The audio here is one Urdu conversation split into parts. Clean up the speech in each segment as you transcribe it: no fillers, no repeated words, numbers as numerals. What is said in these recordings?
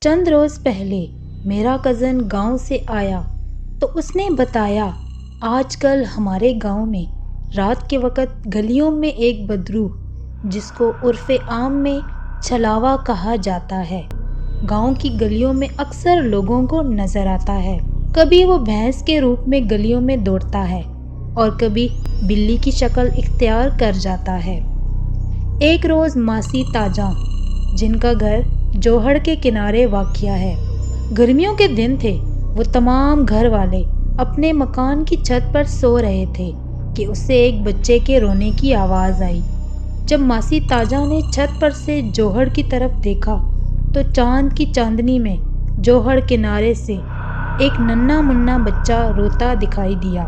چند روز پہلے میرا کزن گاؤں سے آیا تو اس نے بتایا آج کل ہمارے گاؤں میں رات کے وقت گلیوں میں ایک بدرو جس کو عرف عام میں چھلاوا کہا جاتا ہے گاؤں کی گلیوں میں اکثر لوگوں کو نظر آتا ہے۔ کبھی وہ بھینس کے روپ میں گلیوں میں دوڑتا ہے اور کبھی بلی کی شکل اختیار کر جاتا ہے۔ ایک روز ماسی تاجاں جن کا گھر جوہڑ کے کنارے واقع ہے، گرمیوں کے دن تھے، وہ تمام گھر والے اپنے مکان کی چھت پر سو رہے تھے کہ اسے ایک بچے کے رونے کی آواز آئی۔ جب ماسی تاجاں نے چھت پر سے جوہڑ کی طرف دیکھا تو چاند کی چاندنی میں جوہڑ کنارے سے ایک ننھا منا بچہ روتا دکھائی دیا۔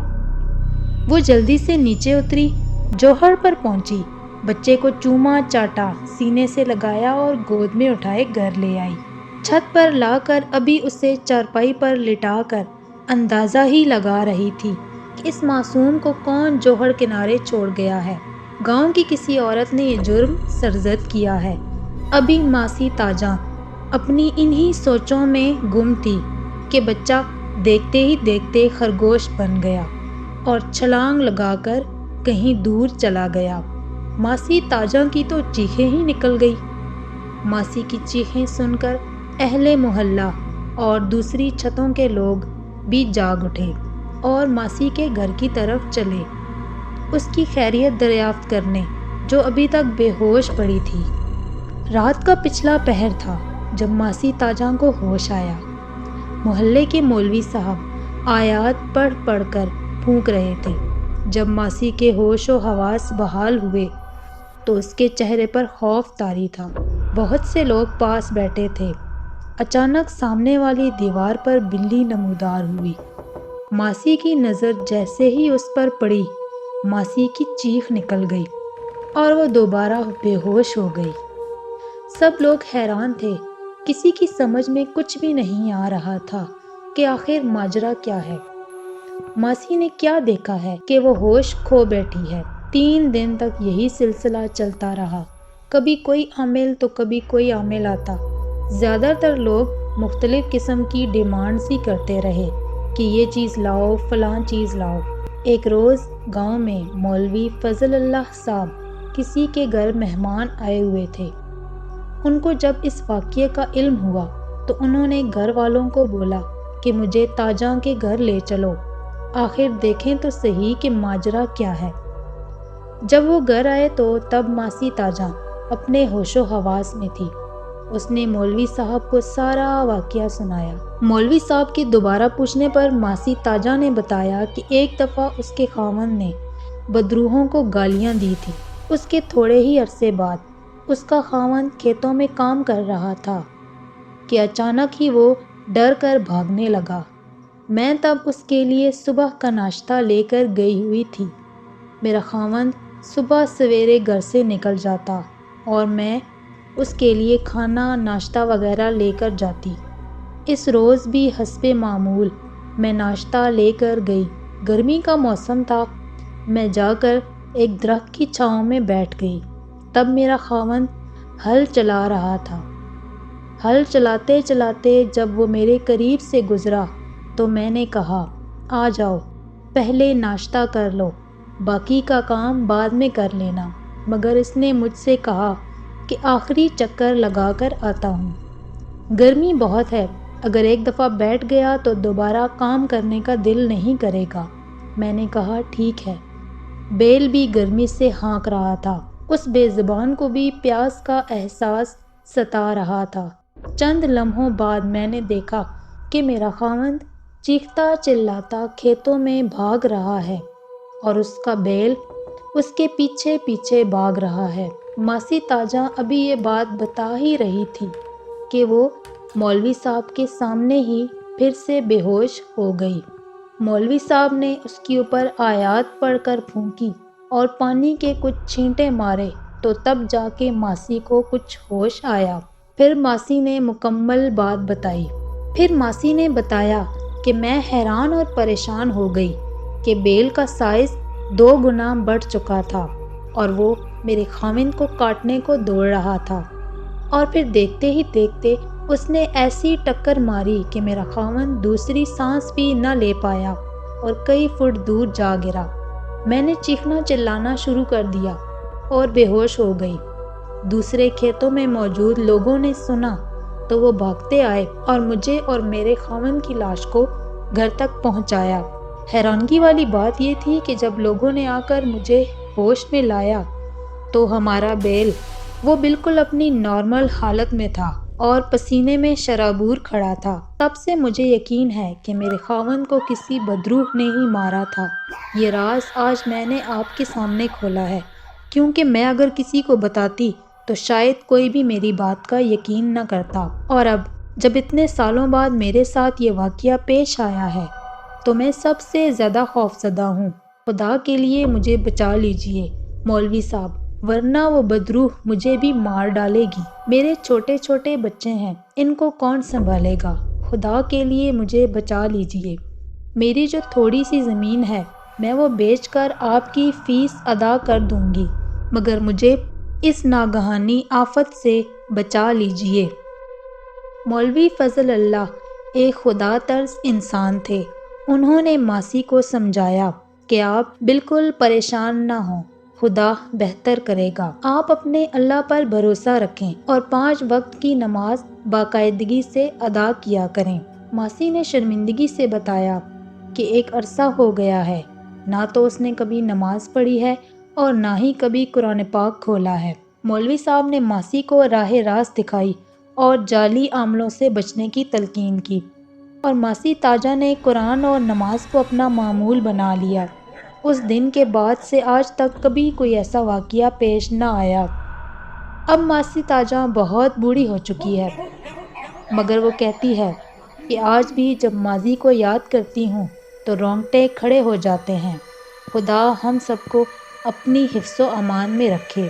وہ جلدی سے نیچے اتری، جوہڑ پر پہنچی، بچے کو چوما چاٹا، سینے سے لگایا اور گود میں اٹھائے گھر لے آئی۔ چھت پر لا کر ابھی اسے چارپائی پر لٹا کر اندازہ ہی لگا رہی تھی کہ اس معصوم کو کون جوہڑ کنارے چھوڑ گیا ہے۔ گاؤں کی کسی عورت نے یہ جرم سرزد کیا ہے۔ ابھی ماسی تاجاں اپنی انہی سوچوں میں گم تھی کہ بچہ دیکھتے ہی دیکھتے خرگوش بن گیا اور چھلانگ لگا کر کہیں دور چلا گیا۔ ماسی تاجاں کی تو چیخیں ہی نکل گئی۔ ماسی کی چیخیں سن کر اہل محلہ اور دوسری چھتوں کے لوگ بھی جاگ اٹھے اور ماسی کے گھر کی طرف چلے اس کی خیریت دریافت کرنے، جو ابھی تک بے ہوش پڑی تھی۔ رات کا پچھلا پہر تھا جب ماسی تاجاں کو ہوش آیا۔ محلے کے مولوی صاحب آیات پڑھ پڑھ کر پھونک رہے تھے۔ جب ماسی کے ہوش و حواس بحال ہوئے تو اس کے چہرے پر خوف طاری تھا۔ بہت سے لوگ پاس بیٹھے تھے۔ اچانک سامنے والی دیوار پر بلی نمودار ہوئی۔ ماسی کی نظر جیسے ہی اس پر پڑی، ماسی کی چیخ نکل گئی اور وہ دوبارہ بے ہوش ہو گئی۔ سب لوگ حیران تھے، کسی کی سمجھ میں کچھ بھی نہیں آ رہا تھا کہ آخر ماجرا کیا ہے۔ ماسی نے کیا دیکھا ہے کہ وہ ہوش کھو بیٹھی ہے۔ 3 دن تک یہی سلسلہ چلتا رہا، کبھی کوئی عامل تو کبھی کوئی عامل آتا۔ زیادہ تر لوگ مختلف قسم کی ڈیمانڈز ہی کرتے رہے کہ یہ چیز لاؤ، فلاں چیز لاؤ۔ ایک روز گاؤں میں مولوی فضل اللہ صاحب کسی کے گھر مہمان آئے ہوئے تھے۔ ان کو جب اس واقعے کا علم ہوا تو انہوں نے گھر والوں کو بولا کہ مجھے تاجاں کے گھر لے چلو، آخر دیکھیں تو صحیح کہ ماجرا کیا ہے۔ جب وہ گھر آئے تو تب ماسی تاجاں اپنے ہوش و حواس میں تھی۔ اس نے مولوی صاحب کو سارا واقعہ سنایا۔ مولوی صاحب کے دوبارہ پوچھنے پر ماسی تاجاں نے بتایا کہ ایک دفعہ اس کے خاوند نے بدروحوں کو گالیاں دی تھی۔ اس کے تھوڑے ہی عرصے بعد اس کا خاوند کھیتوں میں کام کر رہا تھا کہ اچانک ہی وہ ڈر کر بھاگنے لگا۔ میں تب اس کے لیے صبح کا ناشتہ لے کر گئی ہوئی تھی۔ میرا خاوند صبح سویرے گھر سے نکل جاتا اور میں اس کے لیے کھانا ناشتہ وغیرہ لے کر جاتی۔ اس روز بھی حسب معمول میں ناشتہ لے کر گئی۔ گرمی کا موسم تھا۔ میں جا کر ایک درخت کی چھاؤں میں بیٹھ گئی۔ تب میرا خاوند ہل چلا رہا تھا۔ ہل چلاتے چلاتے جب وہ میرے قریب سے گزرا تو میں نے کہا، آ جاؤ، پہلے ناشتہ کر لو، باقی کا کام بعد میں کر لینا۔ مگر اس نے مجھ سے کہا کہ آخری چکر لگا کر آتا ہوں۔ گرمی بہت ہے، اگر ایک دفعہ بیٹھ گیا تو دوبارہ کام کرنے کا دل نہیں کرے گا۔ میں نے کہا ٹھیک ہے۔ بیل بھی گرمی سے ہانک رہا تھا۔ اس بے زبان کو بھی پیاس کا احساس ستا رہا تھا۔ چند لمحوں بعد میں نے دیکھا کہ میرا خاوند چیختا چلاتا کھیتوں میں بھاگ رہا ہے اور اس کا بیل اس کے پیچھے پیچھے بھاگ رہا ہے۔ ماسی تاجاں ابھی یہ بات بتا ہی رہی تھی کہ وہ مولوی صاحب کے سامنے ہی پھر سے بے ہوش ہو گئی۔ مولوی صاحب نے اس کے اوپر آیات پڑھ کر پھونکی اور پانی کے کچھ چھینٹے مارے تو تب جا کے ماسی کو کچھ ہوش آیا۔ پھر ماسی نے مکمل بات بتائی۔ پھر ماسی نے بتایا کہ میں حیران اور پریشان ہو گئی کہ بیل کا سائز 2 گنا بڑھ چکا تھا اور وہ میرے خاوند کو کاٹنے کو دوڑ رہا تھا، اور پھر دیکھتے ہی دیکھتے اس نے ایسی ٹکر ماری کہ میرا خاوند دوسری سانس بھی نہ لے پایا اور کئی فٹ دور جا گرا۔ میں نے چیخنا چلانا شروع کر دیا اور بے ہوش ہو گئی۔ دوسرے کھیتوں میں موجود لوگوں نے سنا تو وہ بھاگتے آئے اور مجھے اور میرے خاوند کی لاش کو گھر تک پہنچایا۔ حیرانگی والی بات یہ تھی کہ جب لوگوں نے آ کر مجھے ہوش میں لایا تو ہمارا بیل وہ بالکل اپنی نارمل حالت میں تھا اور پسینے میں شرابور کھڑا تھا۔ تب سے مجھے یقین ہے کہ میرے خاوند کو کسی بدروح نے ہی مارا تھا۔ یہ راز آج میں نے آپ کے سامنے کھولا ہے، کیونکہ میں اگر کسی کو بتاتی تو شاید کوئی بھی میری بات کا یقین نہ کرتا، اور اب جب اتنے سالوں بعد میرے ساتھ یہ واقعہ پیش آیا ہے تو میں سب سے زیادہ خوفزدہ ہوں۔ خدا کے لیے مجھے بچا لیجئے مولوی صاحب، ورنہ وہ بدروح مجھے بھی مار ڈالے گی۔ میرے چھوٹے چھوٹے بچے ہیں، ان کو کون سنبھالے گا؟ خدا کے لیے مجھے بچا لیجئے۔ میری جو تھوڑی سی زمین ہے میں وہ بیچ کر آپ کی فیس ادا کر دوں گی، مگر مجھے اس ناگہانی آفت سے بچا لیجئے۔ مولوی فضل اللہ ایک خدا ترس انسان تھے۔ انہوں نے ماسی کو سمجھایا کہ آپ بالکل پریشان نہ ہوں، خدا بہتر کرے گا۔ آپ اپنے اللہ پر بھروسہ رکھیں اور 5 وقت کی نماز باقاعدگی سے ادا کیا کریں۔ ماسی نے شرمندگی سے بتایا کہ ایک عرصہ ہو گیا ہے، نہ تو اس نے کبھی نماز پڑھی ہے اور نہ ہی کبھی قرآن پاک کھولا ہے۔ مولوی صاحب نے ماسی کو راہ راست دکھائی اور جعلی عاملوں سے بچنے کی تلقین کی، اور ماسی تاجہ نے قرآن اور نماز کو اپنا معمول بنا لیا۔ اس دن کے بعد سے آج تک کبھی کوئی ایسا واقعہ پیش نہ آیا۔ اب ماسی تاجہ بہت بوڑھی ہو چکی ہے، مگر وہ کہتی ہے کہ آج بھی جب ماضی کو یاد کرتی ہوں تو رونگٹے کھڑے ہو جاتے ہیں۔ خدا ہم سب کو اپنی حفظ و امان میں رکھے۔